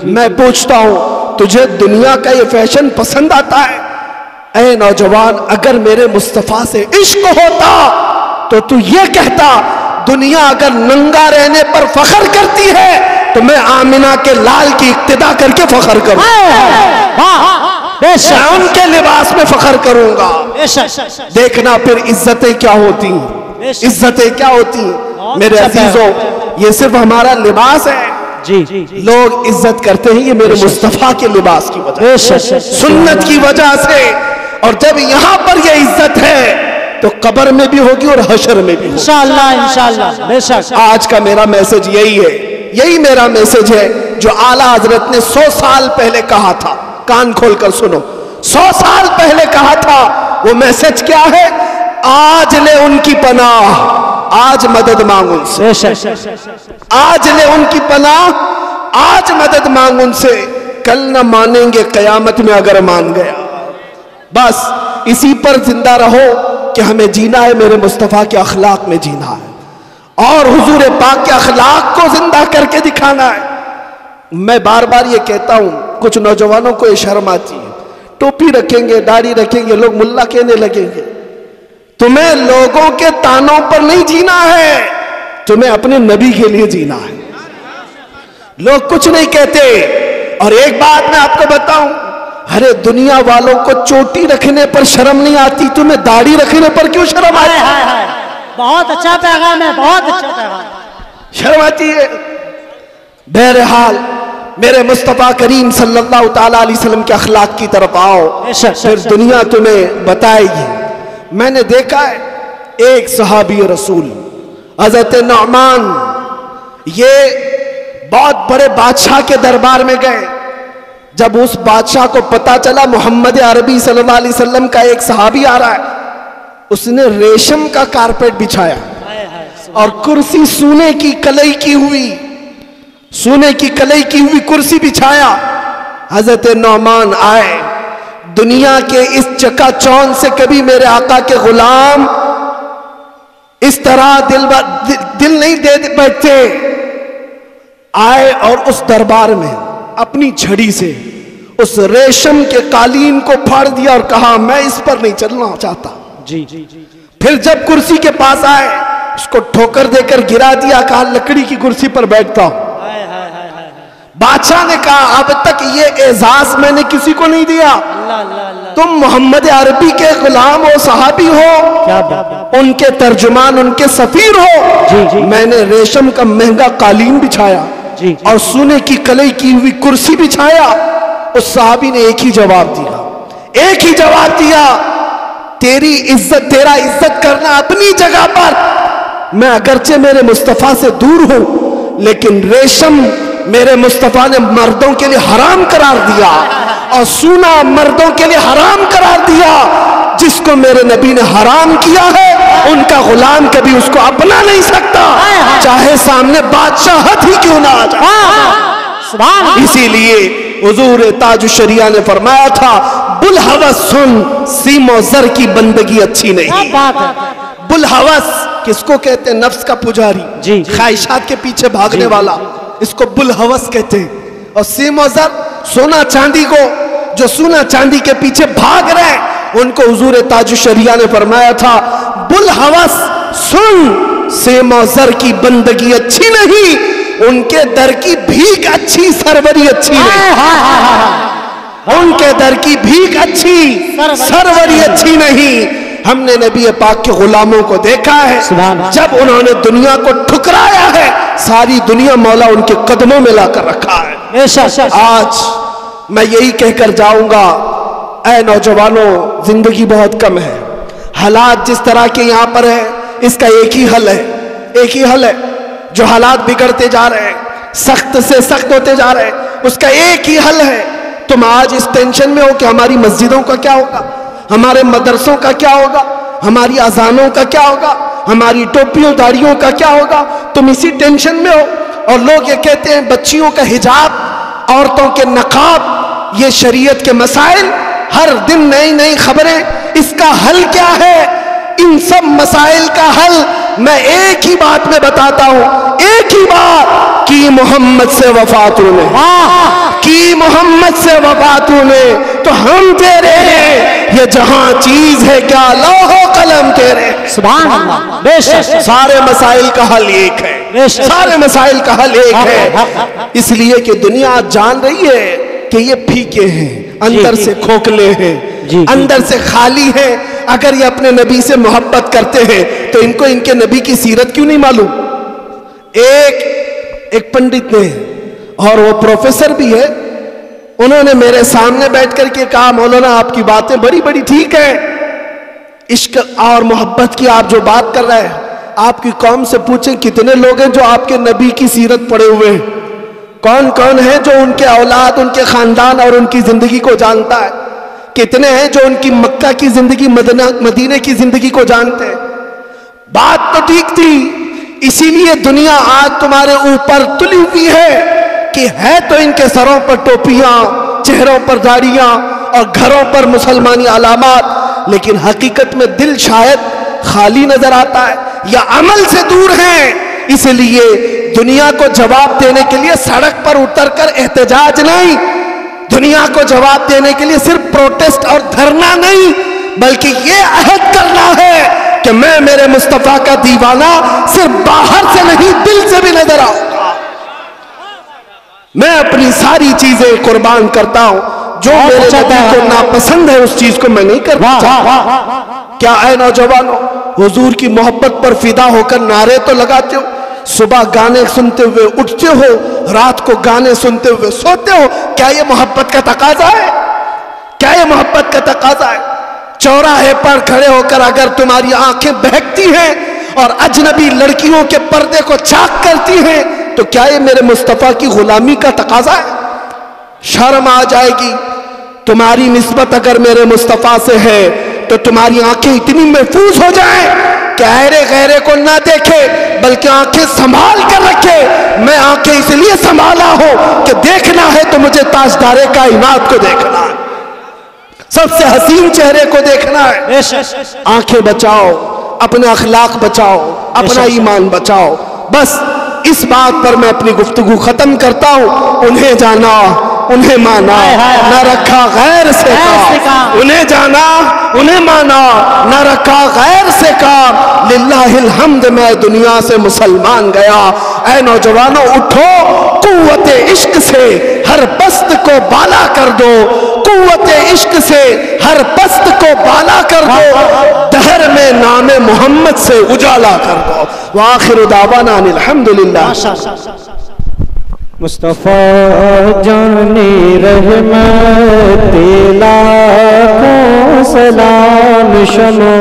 میں پوچھتا ہوں تجھے دنیا کا یہ فیشن پسند آتا ہے؟ اے نوجوان، اگر میرے مصطفیٰ سے عشق ہوتا تو تو یہ کہتا دنیا اگر ننگا رہنے پر فخر کرتی ہے تو میں آمنہ کے لال کی اقتدا کر کے فخر کروں میں ان کے لباس میں فخر کروں گا۔ دیکھنا پھر عزتیں کیا ہوتی ہیں، عزتیں کیا ہوتی ہیں میرے عزیزوں۔ یہ صرف ہمارا لباس ہے، لوگ عزت کرتے ہیں یہ میرے مصطفیٰ کے لباس کی وجہ سے، سنت کی وجہ سے۔ اور جب یہاں پر یہ عزت ہے تو قبر میں بھی ہوگی اور حشر میں بھی ہوگی انشاءاللہ بے شک۔ آج کا میرا میسج یہی ہے، یہی میرا میسج ہے جو اعلیٰ حضرت نے 100 سال پہلے کہا تھا۔ کان کھول کر سنو، 100 سال پہلے کہا تھا۔ وہ میسج کیا ہے؟ آج لے ان کی پناہ، آج مدد مانگ ان سے، آج لے ان کی پناہ، آج مدد مانگ ان سے، کل نہ مانیں گے قیامت میں اگر مان گیا۔ بس اسی پر زندہ رہو کہ ہمیں جینا ہے میرے مصطفیٰ کے اخلاق میں جینا ہے اور حضور پاک کے اخلاق کو زندہ کر کے دکھانا ہے۔ میں بار بار یہ کہتا ہوں، کچھ نوجوانوں کو یہ شرم آتی ہے، ٹوپی رکھیں گے، داڑھی رکھیں گے، لوگ ملا کہنے لگیں گے۔ تمہیں لوگوں کے تانوں پر نہیں جینا ہے، تمہیں اپنے نبی کے لیے جینا ہے۔ لوگ کچھ نہیں کہتے۔ اور ایک بات میں آپ کو بتاؤں، ارے دنیا والوں کو چوٹی رکھنے پر شرم نہیں آتی، تمہیں داڑھی رکھنے پر کیوں شرم آتی ہے؟ بہت اچھا پیغام ہے، بہت اچھا پیغام، شرم آتی ہے۔ بہرحال میرے مصطفیٰ کریم صلی اللہ تعالیٰ علیہ وسلم کے اخلاق کی طرف آؤ، پھر دنیا تمہیں بتائے گی۔ میں نے دیکھا ہے ایک صحابی رسول حضرت نعمان، یہ بہت بڑے بادشاہ کے دربار میں گئے۔ جب اس بادشاہ کو پتا چلا محمد عربی صلی اللہ علیہ وسلم کا ایک صحابی آ رہا ہے، اس نے ریشم کا کارپیٹ بچھایا اور کرسی سونے کی کلئی کی ہوئی، سونے کی کلئی کی ہوئی کرسی بچھایا۔ حضرت نعمان آئے، دنیا کے اس چکا چون سے کبھی میرے آقا کے غلام اس طرح دل نہیں دے بیٹھتے۔ آئے اور اس دربار میں اپنی چھڑی سے اس ریشم کے قالین کو پھاڑ دیا اور کہا میں اس پر نہیں چلنا چاہتا۔ پھر جب کرسی کے پاس آئے اس کو ٹھوکر دے کر گرا دیا، کہا لکڑی کی کرسی پر بیٹھتا ہوں۔ بادشاہ نے کہا اب تک یہ اعزاز میں نے کسی کو نہیں دیا، تم محمد عربی کے غلام ہو، صحابی ہو، ان کے ترجمان، ان کے سفیر ہو، میں نے ریشم کا مہنگا قالین بچھایا اور سونے کی کلئی کی ہوئی کرسی بچھایا۔ اس صحابی نے ایک ہی جواب دیا، ایک ہی جواب دیا، تیری عزت، تیرا عزت کرنا اپنی جگہ پر، میں اگرچہ میرے مصطفیٰ سے دور ہوں لیکن ریشم میرے مصطفیٰ نے مردوں کے لیے حرام قرار دیا اور سونا مردوں کے لیے حرام قرار دیا۔ جس کو میرے نبی نے حرام کیا ہے ان کا غلام کبھی اس کو اپنا نہیں سکتا، چاہے سامنے بادشاہت ہی کیوں نہ آ جائے۔ اسی لیے حضور تاج الشریعہ نے فرمایا تھا بلحوث سن، سیم و زر کی بندگی اچھی نہیں۔ بلحوث کس کو کہتے ہیں؟ نفس کا پجاری، خواہشات کے پیچھے بھاگنے والا، اس کو بلحوث کہتے ہیں۔ اور سیم و زر، سونا چاندی کو، جو سونا چاندی کے پیچھے بھاگ رہے ہیں ان کو حضور تاج الشریعہ نے فرمایا تھا بلحوث سن، سیم و زر کی بندگی اچھی نہیں، ان کے در کی بھیک اچھی، سروری اچھی نہیں۔ ان کے در کی بھیک اچھی، سروری اچھی نہیں۔ ہم نے نبی پاک کے غلاموں کو دیکھا ہے، جب انہوں نے دنیا کو ٹھکرایا ہے ساری دنیا مولا ان کے قدموں میں لا کر رکھا ہے۔ آج میں یہی کہہ کر جاؤں گا، اے نوجوانوں، زندگی بہت کم ہے، حالات جس طرح کے یہاں پر ہیں اس کا ایک ہی حل ہے، ایک ہی حل ہے۔ جو حالات بگڑتے جا رہے ہیں، سخت سے سخت ہوتے جا رہے ہیں، اس کا ایک ہی حل ہے۔ تم آج اس ٹینشن میں ہو کہ ہماری مسجدوں کا کیا ہوگا، ہمارے مدرسوں کا کیا ہوگا، ہماری اذانوں کا کیا ہوگا، ہماری ٹوپیوں داڑیوں کا کیا ہوگا، تم اسی ٹینشن میں ہو۔ اور لوگ یہ کہتے ہیں بچیوں کا حجاب، عورتوں کے نقاب، یہ شریعت کے مسائل، ہر دن نئی نئی خبریں، اس کا حل کیا ہے؟ ان سب مسائل کا حل میں ایک ہی بات میں بتاتا ہوں، ایک ہی بات کی محمد سے وفات نے، کی محمد سے وفات نے تو ہم تیرے ہیں، یہ جہاں چیز ہے کیا لوح و قلم تیرے۔ سبحان اللہ، بے شک سارے مسائل کا حل ایک ہے، سارے مسائل کا حل ایک ہے، اس لیے کہ دنیا جان رہی ہے کہ یہ پھیکے ہیں، اندر سے کھوکھلے ہیں، اندر سے خالی ہیں۔ اگر یہ اپنے نبی سے محبت کرتے ہیں تو ان کو ان کے نبی کی سیرت کیوں نہیں معلوم؟ ایک پنڈت نے، اور وہ پروفیسر بھی ہے، انہوں نے میرے سامنے بیٹھ کر کے کہا مولانا آپ کی باتیں بڑی بڑی ٹھیک ہے، عشق اور محبت کی آپ جو بات کر رہے ہیں، آپ کی قوم سے پوچھیں کتنے لوگ ہیں جو آپ کے نبی کی سیرت پڑھے ہوئے ہیں؟ کون کون ہے جو ان کے اولاد، ان کے خاندان اور ان کی زندگی کو جانتا ہے؟ کتنے ہیں جو ان کی مکہ کی زندگی، مدینہ کی زندگی کو جانتے ہیں؟ بات تو ٹھیک تھی، اسی لیے دنیا آج تمہارے اوپر تلی ہوئی ہے کہ ہے تو ان کے سروں پر ٹوپیاں، چہروں پر داڑیاں اور گھروں پر مسلمانی علامات، لیکن حقیقت میں دل شاید خالی نظر آتا ہے یا عمل سے دور ہیں۔ اس لیے دنیا کو جواب دینے کے لیے سڑک پر اتر کر احتجاج نہیں، دنیا کو جواب دینے کے لیے صرف پروٹیسٹ اور دھرنا نہیں، بلکہ یہ عہد کرنا ہے کہ میں میرے مصطفیٰ کا دیوانہ صرف باہر سے نہیں دل سے بھی نظر آؤں گا، میں اپنی ساری چیزیں قربان کرتا ہوں، جو میرے نبی کو ناپسند ہے اس چیز کو میں نہیں کرنا چاہتا۔ کیا اے نوجوانوں، حضور کی محبت پر فدا ہو کر نعرے تو لگاتے ہو، صبح گانے سنتے ہوئے اٹھتے ہو، رات کو گانے سنتے ہوئے سوتے ہو، کیا یہ محبت کا تقاضا ہے؟ کیا یہ محبت کا تقاضا ہے؟ چوراہے پر کھڑے ہو کر اگر تمہاری آنکھیں بہکتی ہیں اور اجنبی لڑکیوں کے پردے کو چاک کرتی ہیں تو کیا یہ میرے مصطفیٰ کی غلامی کا تقاضا ہے؟ شرم آ جائے گی۔ تمہاری نسبت اگر میرے مصطفیٰ سے ہے تو تمہاری آنکھیں اتنی محفوظ ہو جائیں کہ ایرے غیرے کو نہ دیکھے بلکہ آنکھیں سنبھال کر رکھے۔ میں آنکھیں اس لیے سنبھالا ہوں کہ دیکھنا ہے تو مجھے تاجدار کائنات کو دیکھنا ہے، سب سے حسین چہرے کو دیکھنا ہے۔ آنکھیں بچاؤ، اپنے اخلاق بچاؤ، اپنا ایمان بچاؤ۔ بس اس بات پر میں اپنی گفتگو ختم کرتا ہوں۔ انہیں جانا، انہیں مانا، نہ رکھا غیر سے کام، انہیں جانا، انہیں مانا، نہ رکھا غیر سے کام۔ للہ الحمد میں دنیا سے مسلمان گیا۔ اے نوجوانوں اٹھو، قوت عشق سے ہر پست کو بالا کر دو، قوت عشق سے ہر پست کو بالا کر دو، دہر میں نام محمد سے اجالا کر دو۔ وآخر دعوانا ان الحمدللہ۔ مصطفیٰ جانی رحمت لاکھوں سلام، شمع